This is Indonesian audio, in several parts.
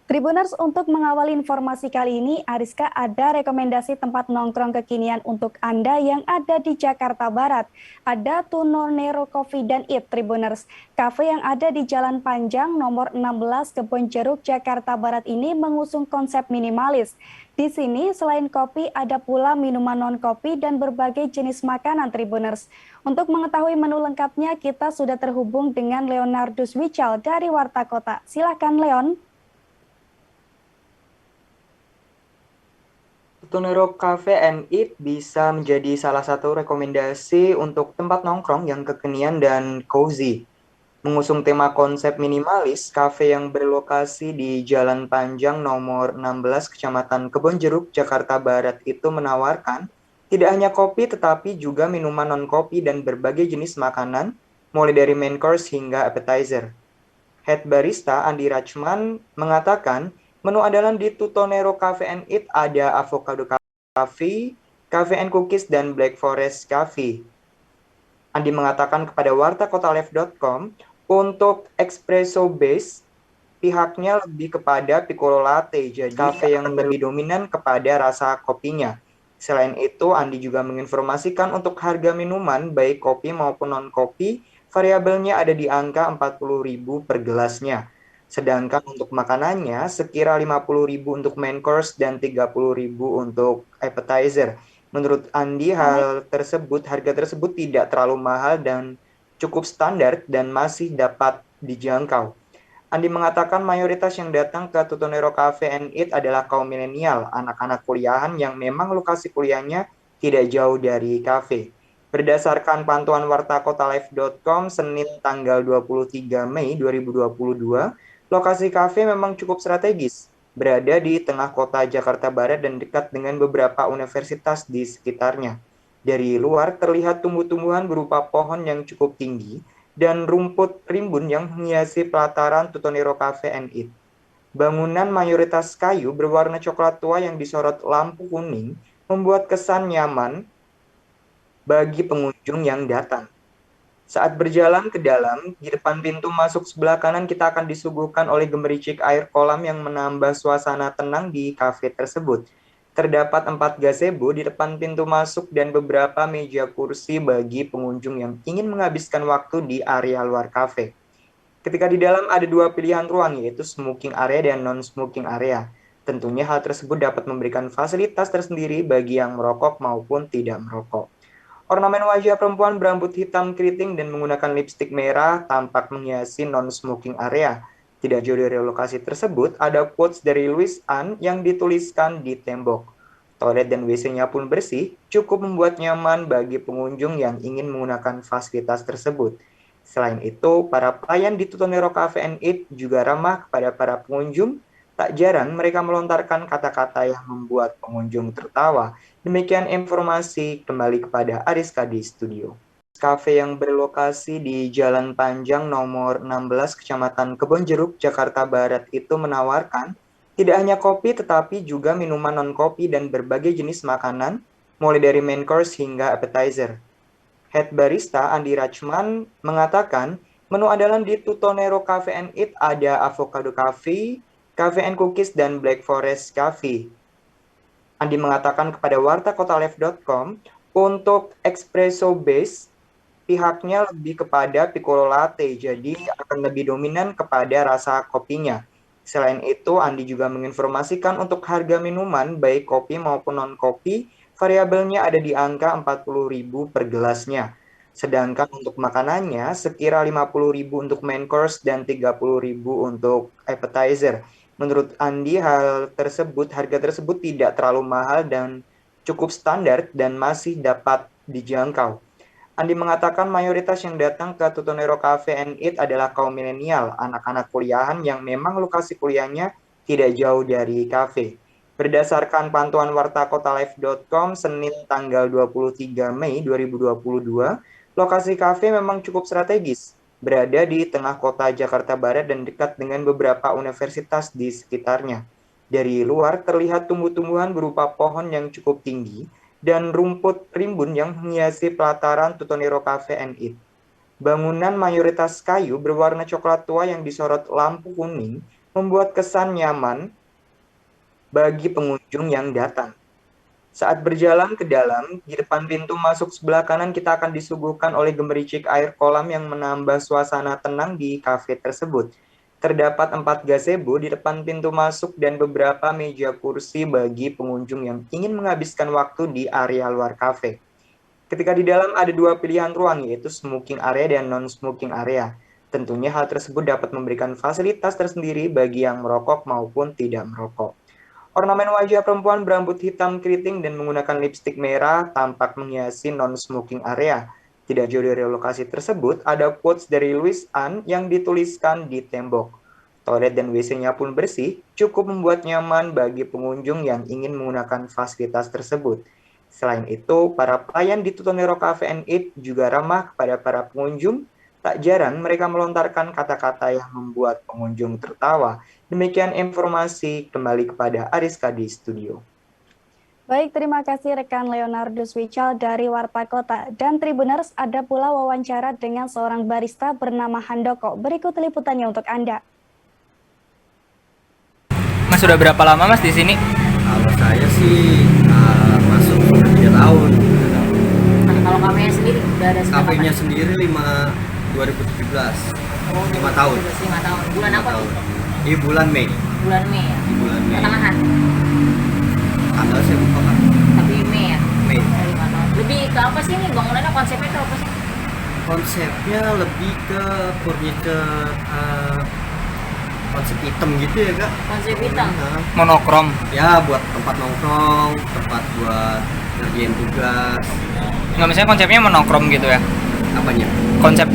Tribuners, untuk mengawali informasi kali ini, Ariska ada rekomendasi tempat nongkrong kekinian untuk Anda yang ada di Jakarta Barat. Ada Tunonero Coffee dan Eat, Tribuners. Cafe yang ada di Jalan Panjang nomor 16 Kebon Jeruk, Jakarta Barat ini mengusung konsep minimalis. Di sini selain kopi ada pula minuman non-kopi dan berbagai jenis makanan, Tribuners. Untuk mengetahui menu lengkapnya, kita sudah terhubung dengan Leonardus Wical dari Warta Kota. Silakan, Leon. Tunero Cafe and Eat bisa menjadi salah satu rekomendasi untuk tempat nongkrong yang kekinian dan cozy. Mengusung tema konsep minimalis, kafe yang berlokasi di Jalan Panjang nomor 16 Kecamatan Kebonjeruk, Jakarta Barat itu menawarkan tidak hanya kopi tetapi juga minuman non-kopi dan berbagai jenis makanan, mulai dari main course hingga appetizer. Head barista Andi Rachman mengatakan, menu andalan di Tutonero Cafe and Eat ada avocado coffee, cafe and cookies, dan black forest coffee. Andi mengatakan kepada wartakotalife.com, untuk espresso base, pihaknya lebih kepada piccolo latte, jadi kafe yang lebih dominan kepada rasa kopinya. Selain itu, Andi juga menginformasikan untuk harga minuman, baik kopi maupun non-kopi, variabelnya ada di angka 40.000 per gelasnya. Sedangkan untuk makanannya, sekira 50.000 untuk main course dan 30.000 untuk appetizer. Menurut Andi, harga tersebut tidak terlalu mahal dan cukup standar dan masih dapat dijangkau. Andi mengatakan mayoritas yang datang ke Tutonero Cafe and Eat adalah kaum milenial, anak-anak kuliahan yang memang lokasi kuliahnya tidak jauh dari kafe. Berdasarkan pantauan wartakotalife.com Senin tanggal 23 Mei 2022, lokasi kafe memang cukup strategis, berada di tengah kota Jakarta Barat dan dekat dengan beberapa universitas di sekitarnya. Dari luar terlihat tumbuh-tumbuhan berupa pohon yang cukup tinggi dan rumput rimbun yang menghiasi pelataran Tutonero Cafe and Eat. Bangunan mayoritas kayu berwarna coklat tua yang disorot lampu kuning membuat kesan nyaman bagi pengunjung yang datang. Saat berjalan ke dalam, di depan pintu masuk sebelah kanan kita akan disuguhkan oleh gemericik air kolam yang menambah suasana tenang di kafe tersebut. Terdapat 4 gazebo di depan pintu masuk dan beberapa meja kursi bagi pengunjung yang ingin menghabiskan waktu di area luar kafe. Ketika di dalam ada dua pilihan ruang, yaitu smoking area dan non-smoking area. Tentunya hal tersebut dapat memberikan fasilitas tersendiri bagi yang merokok maupun tidak merokok. Ornamen wajah perempuan berambut hitam keriting dan menggunakan lipstik merah tampak menghiasi non-smoking area. Tidak jauh dari lokasi tersebut, ada quotes dari Louis Ann yang dituliskan di tembok. Toilet dan WC-nya pun bersih, cukup membuat nyaman bagi pengunjung yang ingin menggunakan fasilitas tersebut. Selain itu, para pelayan di Tutonero Cafe and Eat juga ramah kepada para pengunjung. Tak jarang mereka melontarkan kata-kata yang membuat pengunjung tertawa. Demikian informasi, kembali kepada Ariska di studio. Cafe yang berlokasi di Jalan Panjang nomor 16 Kecamatan Kebonjeruk, Jakarta Barat itu menawarkan tidak hanya kopi tetapi juga minuman non-kopi dan berbagai jenis makanan, mulai dari main course hingga appetizer. Head barista Andi Rachman mengatakan, menu andalan di Tutonero Cafe and Eat ada avocado coffee, cafe and cookies, dan black forest coffee. Andi mengatakan kepada wartakotalife.com, untuk espresso base, pihaknya lebih kepada piccolo latte, jadi akan lebih dominan kepada rasa kopinya. Selain itu, Andi juga menginformasikan untuk harga minuman, baik kopi maupun non-kopi, variabelnya ada di angka 40.000 per gelasnya. Sedangkan untuk makanannya, sekira 50.000 untuk main course dan 30.000 untuk appetizer. Menurut Andi, harga tersebut tidak terlalu mahal dan cukup standar dan masih dapat dijangkau. Andi mengatakan mayoritas yang datang ke Tutonero Cafe and Eat adalah kaum milenial, anak-anak kuliahan yang memang lokasi kuliahnya tidak jauh dari kafe. Berdasarkan pantauan wartakotalife.com Senin tanggal 23 Mei 2022, lokasi kafe memang cukup strategis, berada di tengah kota Jakarta Barat dan dekat dengan beberapa universitas di sekitarnya. Dari luar terlihat tumbuh-tumbuhan berupa pohon yang cukup tinggi dan rumput rimbun yang menghiasi pelataran Tutonero Cafe and Eat. Bangunan mayoritas kayu berwarna coklat tua yang disorot lampu kuning membuat kesan nyaman bagi pengunjung yang datang. Saat berjalan ke dalam, di depan pintu masuk sebelah kanan kita akan disuguhkan oleh gemericik air kolam yang menambah suasana tenang di kafe tersebut. Terdapat 4 gazebo di depan pintu masuk dan beberapa meja kursi bagi pengunjung yang ingin menghabiskan waktu di area luar kafe. Ketika di dalam ada 2 pilihan ruang, yaitu smoking area dan non-smoking area. Tentunya hal tersebut dapat memberikan fasilitas tersendiri bagi yang merokok maupun tidak merokok. Ornamen wajah perempuan berambut hitam keriting dan menggunakan lipstik merah tampak menghiasi non-smoking area. Tidak jauh dari lokasi tersebut, ada quotes dari Louis Ann yang dituliskan di tembok. Toilet dan WC-nya pun bersih, cukup membuat nyaman bagi pengunjung yang ingin menggunakan fasilitas tersebut. Selain itu, para pelayan di Tutonero Cafe and Eat juga ramah kepada para pengunjung. Tak jarang mereka melontarkan kata-kata yang membuat pengunjung tertawa. Demikian informasi, kembali kepada Ariska di studio. Baik, terima kasih rekan Leonardo Swical dari Warta Kota. Dan Tribuners, ada pula wawancara dengan seorang barista bernama Handoko. Berikut liputannya untuk Anda. Mas, sudah berapa lama Mas di sini? Kalau saya sih masuk 3 tahun. Nah, kalau kafenya sendiri udah ada sejak Kafenya kapan? sendiri 2017. 5 tahun. 5 tahun. Bulan 5 apa tahun. tuh? Di bulan Mei. Bulan Mei ya? Di bulan Mei. Pertengahan. Tanggal saya lupa kan. Tapi Mei ya? Mei. 5 tahun. Lebih ke apa sih ini bangunannya, konsepnya itu apa sih? Konsepnya lebih ke furniture konsep hitam gitu ya kak. Konsep hitam. Nah, Monokrom. ya buat tempat nongkrong, tempat buat ngerjain tugas. Nggak, misalnya konsepnya monokrom gitu ya? Apanya? Konsep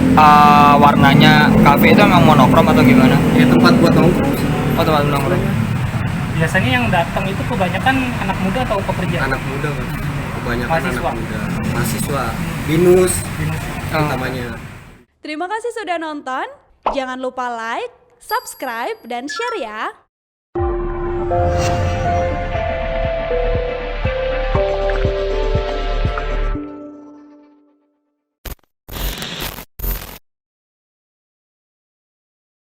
warnanya kafe itu emang monokrom atau gimana? Ya tempat buat nongkrong. Oh, tempat nongkrong. Biasanya yang datang itu kebanyakan anak muda atau pekerja? Anak muda mas. Kebanyakan Mahasiswa. anak muda. Mahasiswa. Binus. Oh. Namanya. Terima kasih sudah nonton. Jangan lupa like, subscribe, dan share ya.